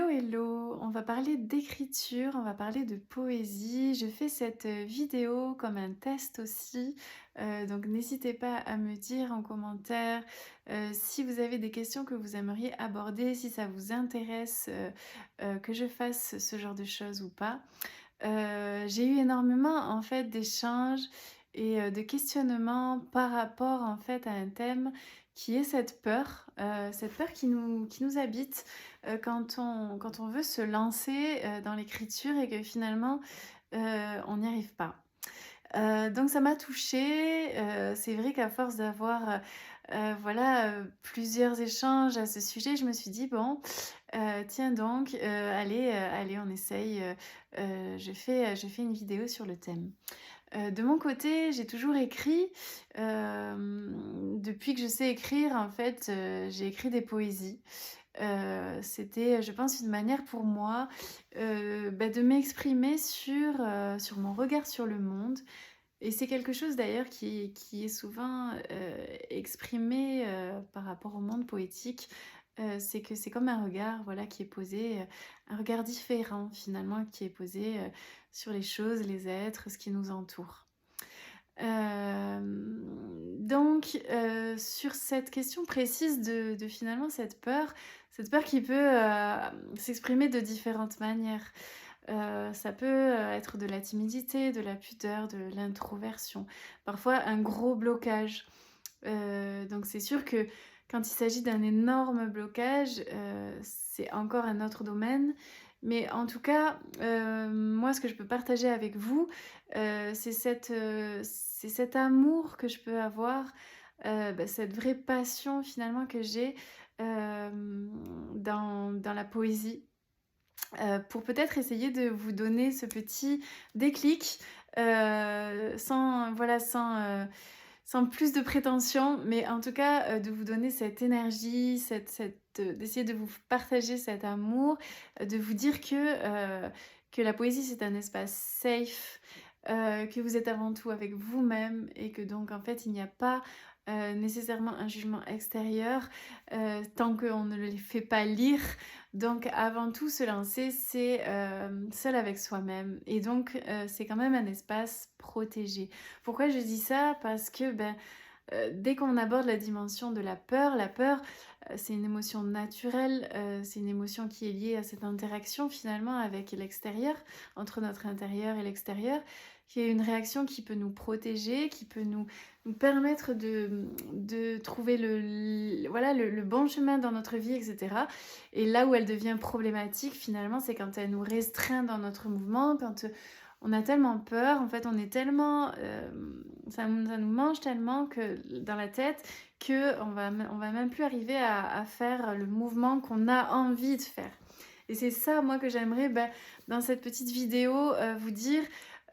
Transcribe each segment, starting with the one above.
Hello, hello! On va parler d'écriture, on va parler de poésie. Je fais cette vidéo comme un test aussi, donc n'hésitez pas à me dire en commentaire si vous avez des questions que vous aimeriez aborder, si ça vous intéresse que je fasse ce genre de choses ou pas. J'ai eu énormément en fait d'échanges et de questionnements par rapport en fait à un thème qui est cette peur qui nous habite, quand on veut se lancer, dans l'écriture et que finalement, on n'y arrive pas. Donc ça m'a touchée, c'est vrai qu'à force d'avoir, voilà, plusieurs échanges à ce sujet, je me suis dit: «Bon, tiens donc, allez on essaye, je fais une vidéo sur le thème». De mon côté, j'ai toujours écrit, depuis que je sais écrire en fait, j'ai écrit des poésies. C'était, je pense, une manière pour moi, de m'exprimer sur mon regard sur le monde et c'est quelque chose d'ailleurs qui est souvent, exprimé, par rapport au monde poétique. C'est que c'est comme un regard, voilà, qui est posé, un regard différent finalement qui est posé, sur les choses, les êtres, ce qui nous entoure. Donc sur cette question précise de finalement cette peur qui peut, s'exprimer de différentes manières. Ça peut, être de la timidité, de la pudeur, de l'introversion, parfois un gros blocage. Donc c'est sûr que quand il s'agit d'un énorme blocage, c'est encore un autre domaine. Mais en tout cas, moi ce que je peux partager avec vous, c'est cet amour que je peux avoir, cette vraie passion finalement que j'ai, dans la poésie. Pour peut-être essayer de vous donner ce petit déclic, sans voilà, sans plus de prétention, mais en tout cas, de vous donner cette énergie, d'essayer de vous partager cet amour, de vous dire que la poésie c'est un espace safe, que vous êtes avant tout avec vous-même et que donc en fait il n'y a pas, nécessairement un jugement extérieur, tant qu'on ne les fait pas lire. Donc avant tout se lancer c'est, seul avec soi-même et donc, c'est quand même un espace protégé. Pourquoi je dis ça? Parce que, dès qu'on aborde la dimension de la peur, c'est une émotion naturelle, c'est une émotion qui est liée à cette interaction finalement avec l'extérieur, entre notre intérieur et l'extérieur, qui est une réaction qui peut nous protéger, qui peut nous permettre de trouver voilà, le bon chemin dans notre vie et cetera. Et là où elle devient problématique finalement, c'est quand elle nous restreint dans notre mouvement, quand, on a tellement peur, en fait, on est tellement, ça nous mange tellement que dans la tête on va même plus arriver à faire le mouvement qu'on a envie de faire. Et c'est ça, moi, que j'aimerais, dans cette petite vidéo, vous dire.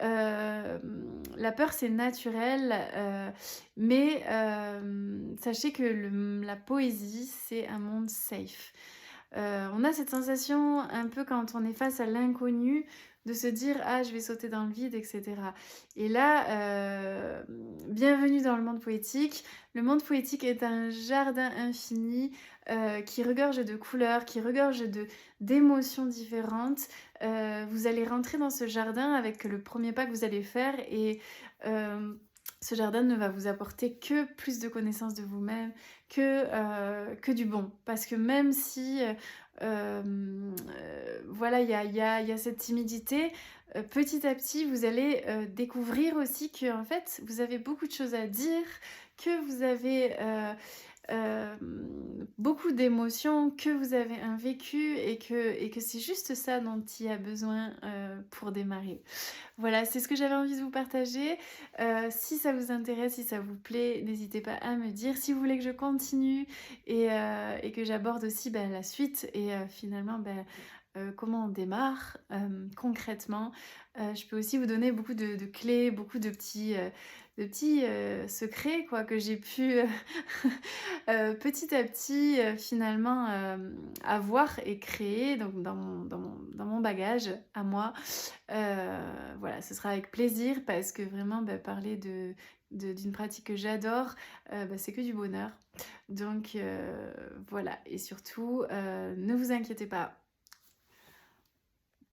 La peur, c'est naturel, mais sachez que la poésie, c'est un monde safe. On a cette sensation un peu quand on est face à l'inconnu de se dire: «Ah, je vais sauter dans le vide» et cetera. Et là, bienvenue dans le monde poétique. Le monde poétique est un jardin infini, qui regorge de couleurs, qui regorge d'émotions différentes. Vous allez rentrer dans ce jardin avec le premier pas que vous allez faire et ce jardin ne va vous apporter que plus de connaissance de vous-même, que du bon. Parce que même si, voilà, il y a cette timidité, petit à petit, vous allez, découvrir aussi qu'en fait, vous avez beaucoup de choses à dire, que vous avez, beaucoup d'émotions, que vous avez un vécu et que c'est juste ça dont il y a besoin, pour démarrer. Voilà, c'est ce que j'avais envie de vous partager. Si ça vous intéresse, si ça vous plaît, n'hésitez pas à me dire. Si vous voulez que je continue et que j'aborde aussi, la suite et finalement, comment on démarre, concrètement. Je peux aussi vous donner beaucoup de clés, beaucoup de petits, secrets quoi que j'ai pu, petit à petit, finalement, avoir et créer donc dans mon bagage à moi. Voilà, ce sera avec plaisir parce que vraiment, parler d'une pratique que j'adore, c'est que du bonheur. Donc voilà et surtout, ne vous inquiétez pas,